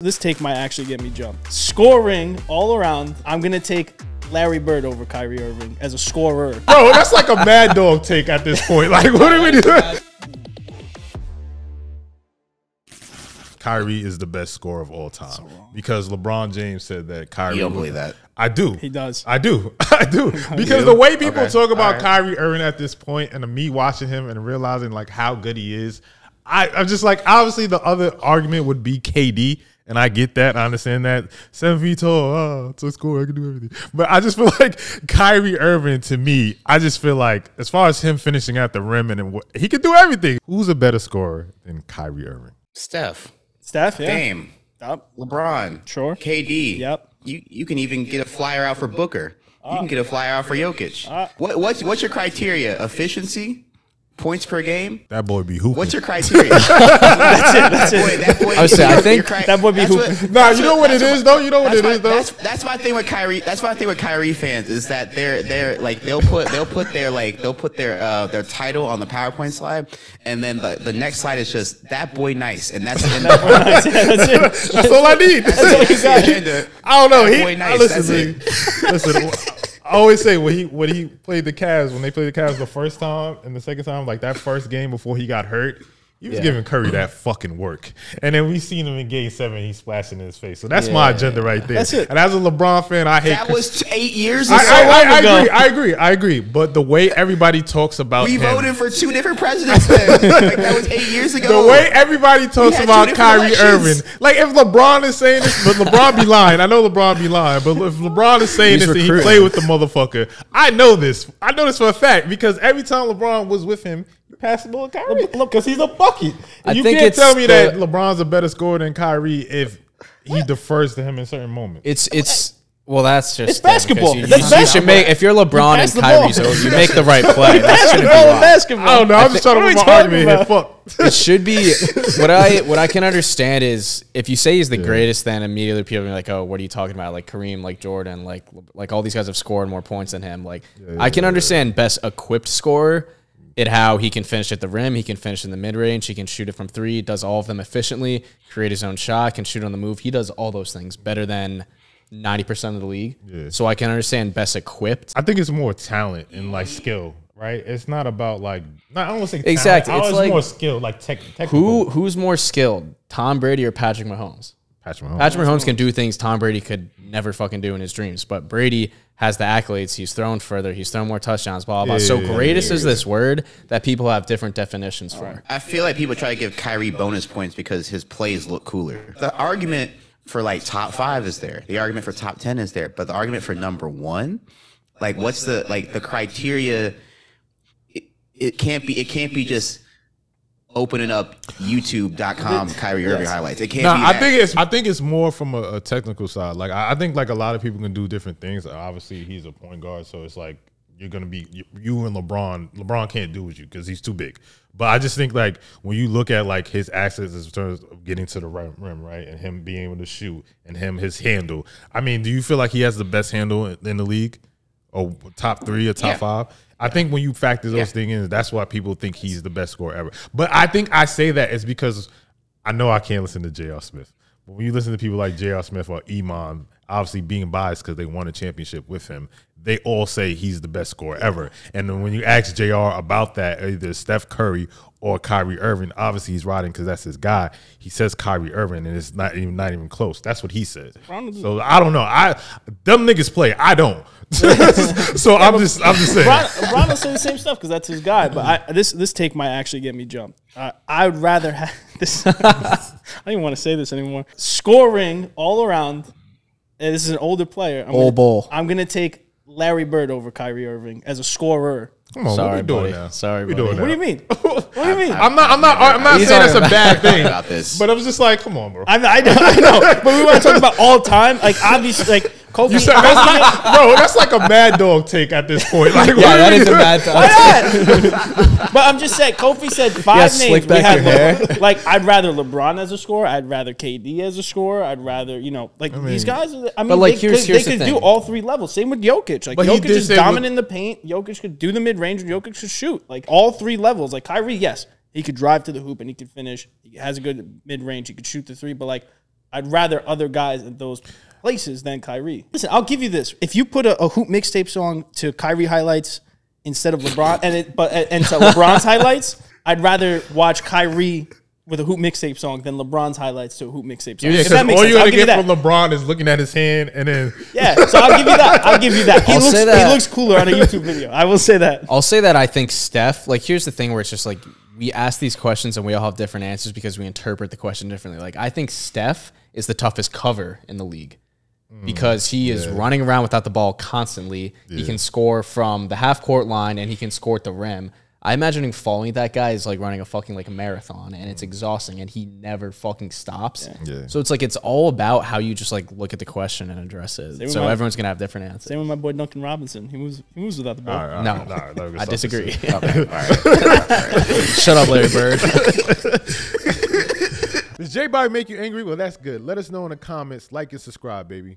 This take might actually get me jumped. Scoring all around, I'm going to take Larry Bird over Kyrie Irving as a scorer. Bro, that's like a mad dog take at this point. Like, what are we doing? Kyrie is the best scorer of all time because LeBron James said that Kyrie. You don't believe that? I do. He does. I do. I do. Because the way people talk about Kyrie Irving at this point and me watching him and realizing like how good he is, I'm just like, obviously the other argument would be KD. And I get that. I understand that. 7 feet tall. To score, I can do everything. But I just feel like Kyrie Irving, to me, I just feel like as far as him finishing at the rim and he could do everything. Who's a better scorer than Kyrie Irving? Steph. Steph, yeah. Dame. Yep. LeBron. Sure. KD. Yep. You can even get a flyer out for Booker. You can get a flyer out for Jokic. What's your criteria? Efficiency? Points per game? That boy be hooping. What's your criteria? That's it. That boy, I think that boy be hooping. Nah, you know what it is though. You know what it is though. That's my thing with Kyrie. That's my thing with Kyrie fans is that they're like they'll put their title on the PowerPoint slide, and then the next slide is just that boy nice, and that's it. That's all I need. That's all you got. I don't know. That boy nice. Listen. I always say when he played the Cavs, when they played the Cavs the first time and the second time, like that first game before he got hurt, he was giving Curry that fucking work. And then we seen him in Game 7, he's splashing in his face. So that's my agenda right there. That's it. And as a LeBron fan, I hate that. Was 8 years ago. I agree. But the way everybody talks about we him, voted for 2 different presidents then. Like, that was 8 years ago. The way everybody talks about Kyrie Irving, like if LeBron is saying this, but LeBron be lying. I know LeBron be lying, but if LeBron is saying this and he played with the motherfucker, I know this. I know this for a fact because every time LeBron was with him, he passed the ball to Kyrie because he's a bucket. You can't tell me that LeBron's a better scorer than Kyrie if he defers to him in certain moments. Well, that's just it's basketball. You should make if you're LeBron and Kyrie, so you make the right play. That shouldn't be basketball. I don't know. I'm just trying to put my argument here. Fuck. It should be what I can understand is if you say he's the greatest, then immediately people will be like, oh, what are you talking about? Like Kareem, like Jordan, like all these guys have scored more points than him. Like I can understand best equipped scorer. How he can finish at the rim, he can finish in the mid-range, he can shoot it from 3, does all of them efficiently, create his own shot, can shoot on the move. He does all those things better than 90% of the league. Yeah. So I can understand best equipped. I think it's more talent and like skill, right? It's not about like I don't want to say exactly. Talent. It's like more skill, like technical. Who's more skilled, Tom Brady or Patrick Mahomes? Patrick Mahomes can do things Tom Brady could never fucking do in his dreams, but Brady has the accolades. He's thrown further. He's thrown more touchdowns, blah, blah, blah. So greatest is this word that people have different definitions for. I feel like people try to give Kyrie bonus points because his plays look cooler. The argument for like top 5 is there. The argument for top 10 is there. But the argument for number 1, like what's the criteria? It can't be just opening up YouTube.com Kyrie Irving highlights. It can't be that. I think it's more from a technical side. Like I think like a lot of people can do different things. Obviously, he's a point guard, so it's like you're gonna be you and LeBron. LeBron can't do with you because he's too big. But I just think like when you look at like his assets in terms of getting to the rim, right, and him being able to shoot and his handle. I mean, do you feel like he has the best handle in the league, or top 3 or top 5? I think when you factor those things in, that's why people think he's the best scorer ever. But I think I say that is because I know I can't listen to J.R. Smith. But when you listen to people like J.R. Smith or Iman, obviously being biased because they won a championship with him, they all say he's the best scorer ever. And then when you ask J.R. about that, either Steph Curry or Kyrie Irving, obviously he's riding because that's his guy. He says Kyrie Irving, and it's not even close. That's what he says. So I don't know. Them niggas play. I don't. So I'm just saying. LeBron will say the same stuff because that's his guy. But this take might actually get me jumped. I would rather have this. I don't even want to say this anymore. Scoring all around. And this is an older player. I'm gonna take Larry Bird over Kyrie Irving as a scorer. Come on, what are we doing now? Sorry, buddy. What do you mean? What do you mean? I'm not saying that's a bad thing about this, but I was just like, come on, bro. I know. But we want to talk about all time. Like obviously, like Kofi. That's like a mad dog take at this point. Like, that is a mad dog. Why not? But I'm just saying, Kofi said 5 names. Slick back your hair. Like I'd rather LeBron as a scorer. I'd rather KD as a scorer. I'd rather these guys. I mean, like, they could do all 3 levels. Same with Jokic. Like Jokic is dominant in the paint. Jokic could do the mid range. Jokic could shoot. Like all 3 levels. Like Kyrie, yes, he could drive to the hoop and he could finish. He has a good mid range. He could shoot the 3. But like I'd rather other guys in those places than Kyrie. Listen, I'll give you this. If you put a Hoop mixtape song to Kyrie highlights instead of LeBron, and to LeBron's highlights, I'd rather watch Kyrie with a Hoop mixtape song than LeBron's highlights to a Hoop mixtape song. Yeah, If that makes all sense, you're I'll gonna give you get that. from LeBron is looking at his hand, and then Yeah, so I'll give you that. I'll give you that. He I'll say that. He looks cooler on a YouTube video. I will say that. I'll say that I think Steph, like, here's the thing where it's just like we ask these questions and we all have different answers because we interpret the question differently. Like, I think Steph is the toughest cover in the league because he is running around without the ball constantly. He can score from the half court line and he can score at the rim. I imagine following that guy is like running a fucking like a marathon, and it's exhausting, and he never fucking stops. Yeah. So it's like it's all about how you just like look at the question and address it. So everyone's gonna have different answers. Same with my boy Duncan Robinson. He moves without the ball. All right, No, I disagree. Okay, all right. Shut up, Larry Bird. Does JBobby make you angry? Well, that's good. Let us know in the comments. Like and subscribe, baby.